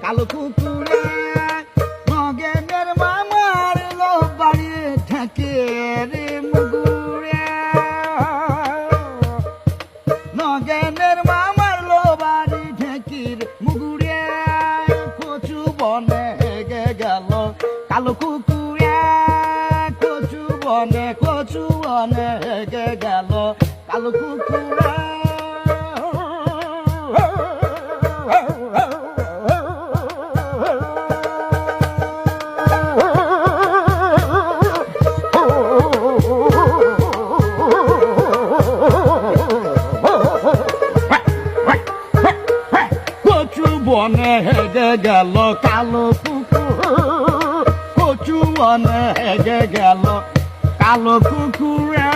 কালো কুকুরে নগেনের মামার লো বাড়ি ঠেকে রে মুগুরে নগেনের মামার লো বাড়ি ঠেকির মুগুরে কচু বনে হেগে গেল কালো কুকুরে কচু বনে হেগে গেল কালো কুকুরে বনে হেগে গেল কালো কুকুর কচু বনে হেগে গেল কালো কুকুরে